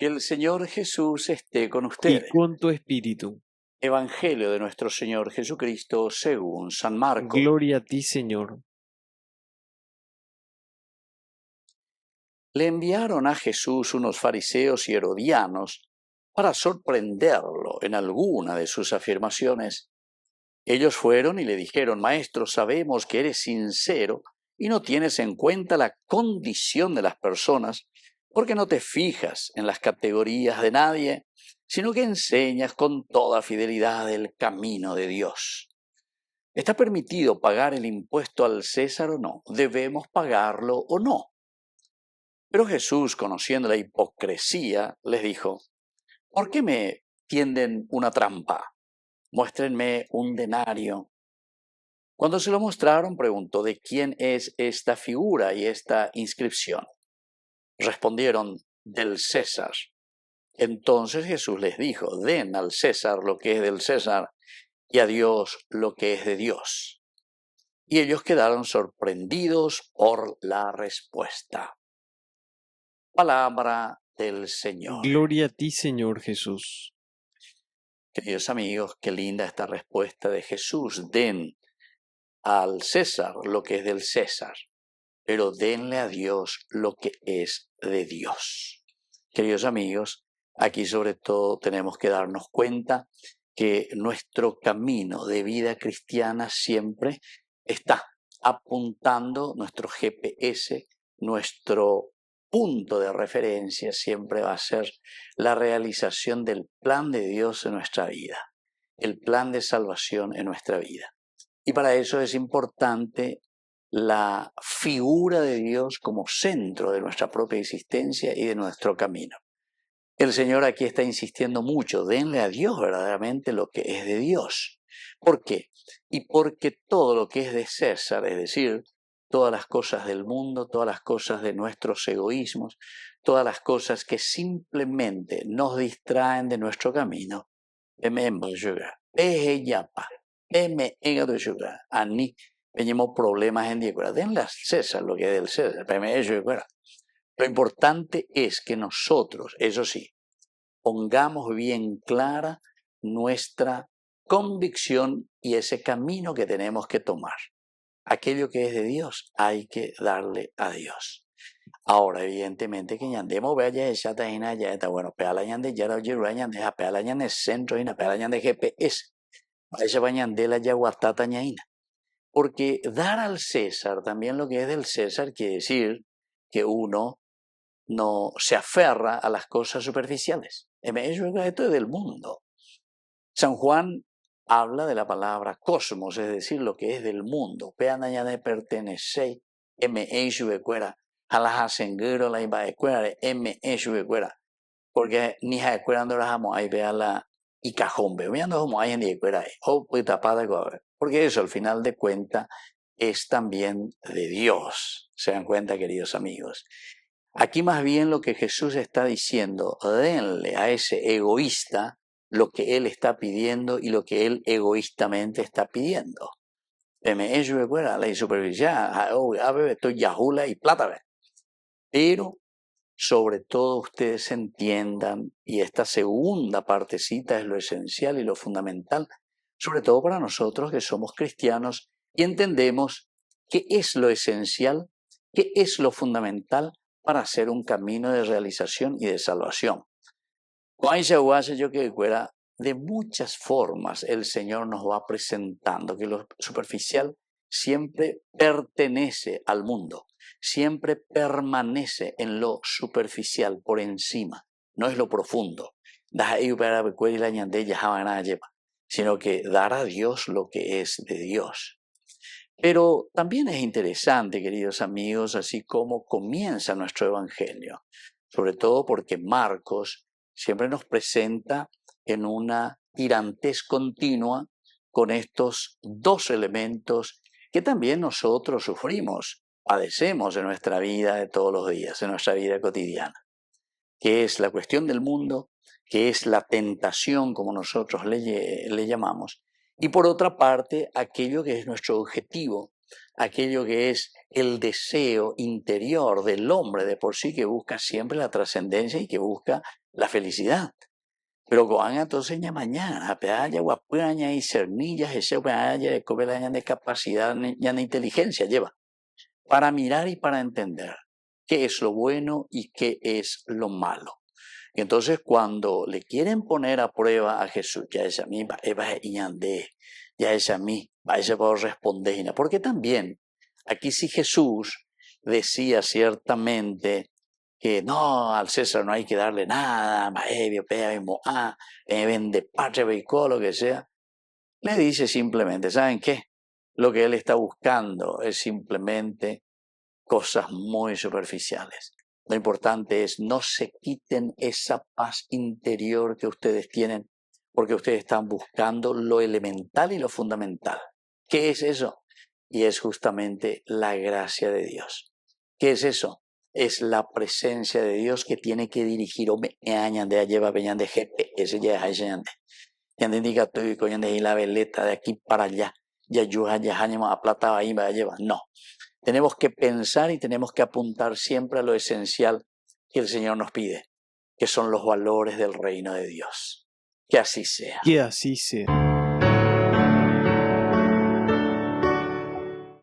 Que el Señor Jesús esté con y ustedes. con tu espíritu. Evangelio de nuestro Señor Jesucristo según San Marcos. Gloria a ti, Señor. Le enviaron a Jesús unos fariseos y herodianos para sorprenderlo en alguna de sus afirmaciones. Ellos fueron y le dijeron: Maestro, sabemos que eres sincero y no tienes en cuenta la condición de las personas, porque no te fijas en las categorías de nadie, sino que enseñas con toda fidelidad el camino de Dios. ¿Está permitido pagar el impuesto al César o no? ¿Debemos pagarlo o no? Pero Jesús, conociendo la hipocresía, les dijo: ¿Por qué me tienden una trampa? Muéstrenme un denario. Cuando se lo mostraron, preguntó: ¿de quién es esta figura y esta inscripción? Respondieron: del César. Entonces Jesús les dijo: den al César lo que es del César y a Dios lo que es de Dios. Y ellos quedaron sorprendidos por la respuesta. Palabra del Señor. Gloria a ti, Señor Jesús. Queridos amigos, qué linda esta respuesta de Jesús. Den al César lo que es del César, pero denle a Dios lo que es de Dios. Queridos amigos, aquí sobre todo tenemos que darnos cuenta que nuestro camino de vida cristiana siempre está apuntando, nuestro GPS, nuestro punto de referencia siempre va a ser la realización del plan de Dios en nuestra vida, el plan de salvación en nuestra vida. Y para eso es importante la figura de Dios como centro de nuestra propia existencia y de nuestro camino. El Señor aquí está insistiendo mucho: denle a Dios verdaderamente lo que es de Dios. ¿Por qué? Y porque todo lo que es de César, es decir, todas las cosas del mundo, todas las cosas de nuestros egoísmos, todas las cosas que simplemente nos distraen de nuestro camino, tenemos problemas en día. Denle a César lo que es del César. Lo importante es que nosotros, eso sí, pongamos bien clara nuestra convicción y ese camino que tenemos que tomar. Aquello que es de Dios hay que darle a Dios. Ahora, evidentemente, que ñandemos vaya esa taina ya está bueno, peala ñande ya la ñande, peala ñande centro y peala ñande GPS. Esa bañande la yaguatata ñaina. Porque dar al César también lo que es del César quiere decir que uno no se aferra a las cosas superficiales. Esto es del mundo. San Juan habla de la palabra cosmos, es decir, lo que es del mundo. Peanaña de pertenecer, a las asengero la iba de porque ni a escuela no las amo, ahí vea la y cajón, veando como hay en la escuela, porque eso al final de cuentas es también de Dios. Se dan cuenta, queridos amigos. Aquí más bien lo que Jesús está diciendo: denle a ese egoísta lo que él está pidiendo y lo que él egoístamente está pidiendo. La superficial, estoy yahula y plata. Pero sobre todo ustedes entiendan, y esta segunda partecita es lo esencial y lo fundamental, sobre todo para nosotros que somos cristianos y entendemos qué es lo esencial, qué es lo fundamental para hacer un camino de realización y de salvación. De muchas formas el Señor nos va presentando que lo superficial siempre pertenece al mundo, siempre permanece en lo superficial, por encima, no es lo profundo. Sino que dar a Dios lo que es de Dios. Pero también es interesante, queridos amigos, así como comienza nuestro Evangelio, sobre todo porque Marcos siempre nos presenta en una tirantez continua con estos dos elementos que también nosotros sufrimos, padecemos en nuestra vida de todos los días, en nuestra vida cotidiana, que es la cuestión del mundo, que es la tentación, como nosotros le llamamos, y por otra parte, aquello que es nuestro objetivo, aquello que es el deseo interior del hombre de por sí, que busca siempre la trascendencia y que busca la felicidad. Pero cuando entonces ya mañana, a pedalla guapuaña y cernillas, ese pedalla de cobelaña de capacidad, ya de inteligencia lleva, para mirar y para entender qué es lo bueno y qué es lo malo. Y entonces cuando le quieren poner a prueba a Jesús, ya es a mí, ya es a mí, va a poder responder. Porque también, aquí sí Jesús decía ciertamente que no, al César no hay que darle nada, vende patria, lo que sea. Le dice simplemente, ¿saben qué? Lo que él está buscando es simplemente cosas muy superficiales. Lo importante es no se quiten esa paz interior que ustedes tienen, porque ustedes están buscando lo elemental y lo fundamental. ¿Qué es eso? Y es justamente la gracia de Dios. ¿Qué es eso? Es la presencia de Dios que tiene que dirigir y la veleta de aquí para allá. No. Tenemos que pensar y tenemos que apuntar siempre a lo esencial que el Señor nos pide, que son los valores del reino de Dios. Que así sea. Que así sea.